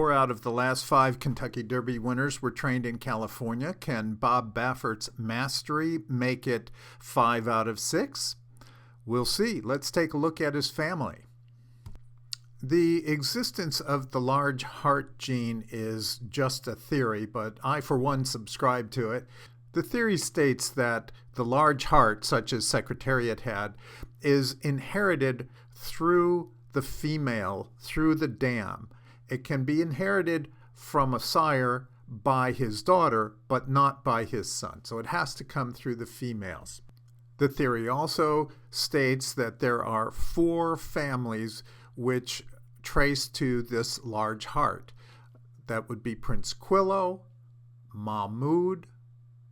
4 out of the last 5 Kentucky Derby winners were trained in California. Can Bob Baffert's mastery make it 5 out of 6? We'll see. Let's take a look at his family. The existence of the large heart gene is just a theory, but I, for one, subscribe to it. The theory states that the large heart, such as Secretariat had, is inherited through the female, through the dam. It can be inherited from a sire by his daughter, but not by his son. So it has to come through the females. The theory also states that there are 4 families which trace to this large heart. That would be Prince Quillo, Mahmoud,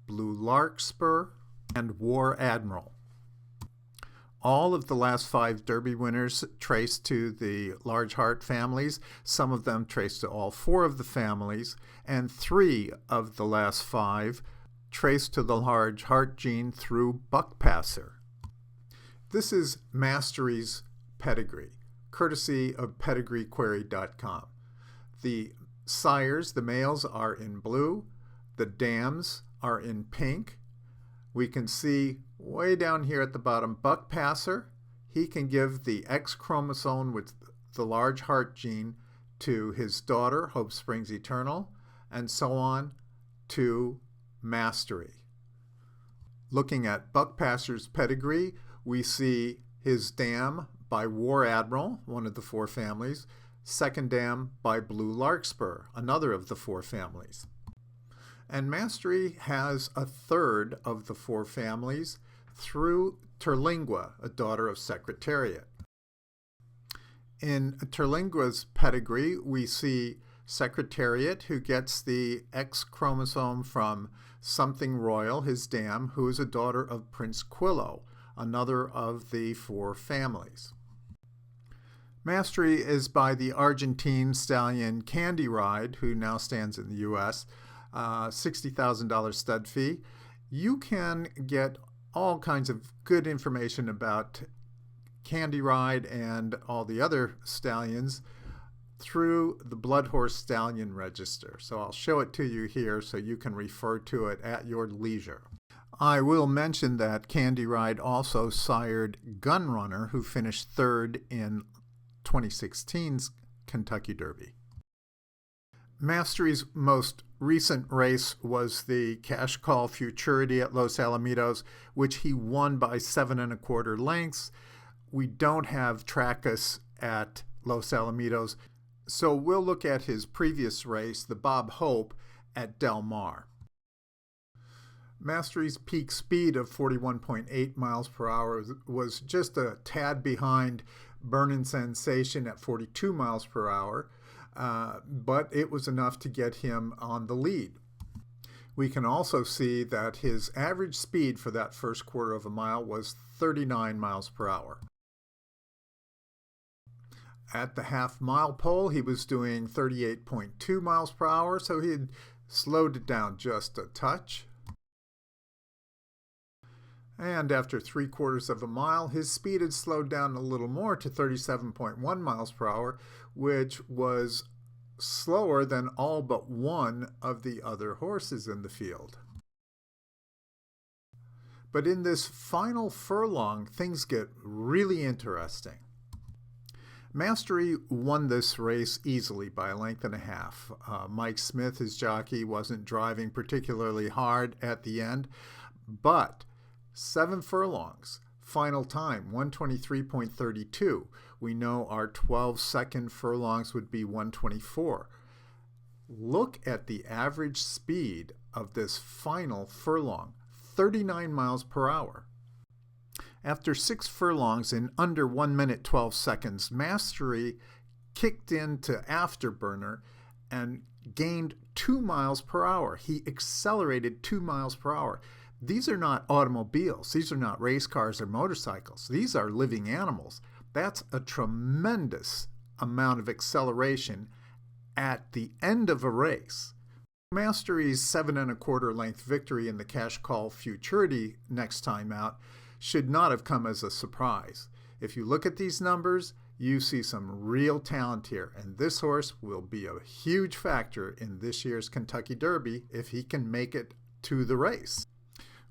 Blue Larkspur, and War Admiral. All of the last 5 Derby winners trace to the large heart families. Some of them trace to all 4 of the families, and 3 of the last 5 trace to the large heart gene through Buckpasser. This is Mastery's pedigree, courtesy of pedigreequery.com. The sires, the males, are in blue. The dams are in pink. We can see way down here at the bottom, Buckpasser. He can give the X chromosome with the large heart gene to his daughter, Hope Springs Eternal, and so on to Mastery. Looking at Buckpasser's pedigree, we see his dam by War Admiral, one of the 4 families, second dam by Blue Larkspur, another of the 4 families. And Mastery has a third of the 4 families through Terlingua, a daughter of Secretariat. In Terlingua's pedigree, we see Secretariat, who gets the X chromosome from Something Royal, his dam, who is a daughter of Prince Quillo, another of the 4 families. Mastery is by the Argentine stallion Candy Ride, who now stands in the U.S., $60,000 stud fee. You can get all kinds of good information about Candy Ride and all the other stallions through the Blood Horse Stallion Register. So I'll show it to you here so you can refer to it at your leisure. I will mention that Candy Ride also sired Gunrunner, who finished 3rd in 2016's Kentucky Derby. Mastery's most recent race was the Cash Call Futurity at Los Alamitos, which he won by 7 1/4 lengths. We don't have Trackus at Los Alamitos, so we'll look at his previous race, the Bob Hope, at Del Mar. Mastery's peak speed of 41.8 miles per hour was just a tad behind Burnin' Sensation at 42 miles per hour, but it was enough to get him on the lead. We can also see that his average speed for that first quarter of a mile was 39 miles per hour. At the half-mile pole, he was doing 38.2 miles per hour, so he had slowed it down just a touch. And after 3/4 of a mile, his speed had slowed down a little more to 37.1 miles per hour, which was slower than all but one of the other horses in the field. But in this final furlong, things get really interesting. Mastery won this race easily by a length and a half. Mike Smith, his jockey, wasn't driving particularly hard at the end, but 7 furlongs, final time, 123.32. We know our 12-second furlongs would be 124. Look at the average speed of this final furlong, 39 miles per hour. After 6 furlongs in under 1 minute 12 seconds, Mastery kicked into Afterburner and gained 2 miles per hour. He accelerated 2 miles per hour. These are not automobiles. These are not race cars or motorcycles. These are living animals. That's a tremendous amount of acceleration at the end of a race. Mastery's 7 1/4 length victory in the Cash Call Futurity next time out should not have come as a surprise. If you look at these numbers, you see some real talent here, and this horse will be a huge factor in this year's Kentucky Derby if he can make it to the race.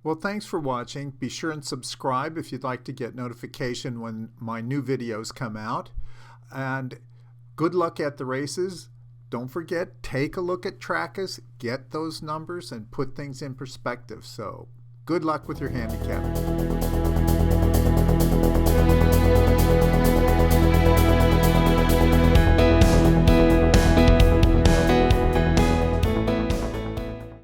Well, thanks for watching. Be sure and subscribe if you'd like to get notification when my new videos come out. And good luck at the races. Don't forget, take a look at Trackus, get those numbers, and put things in perspective. So good luck with your handicap.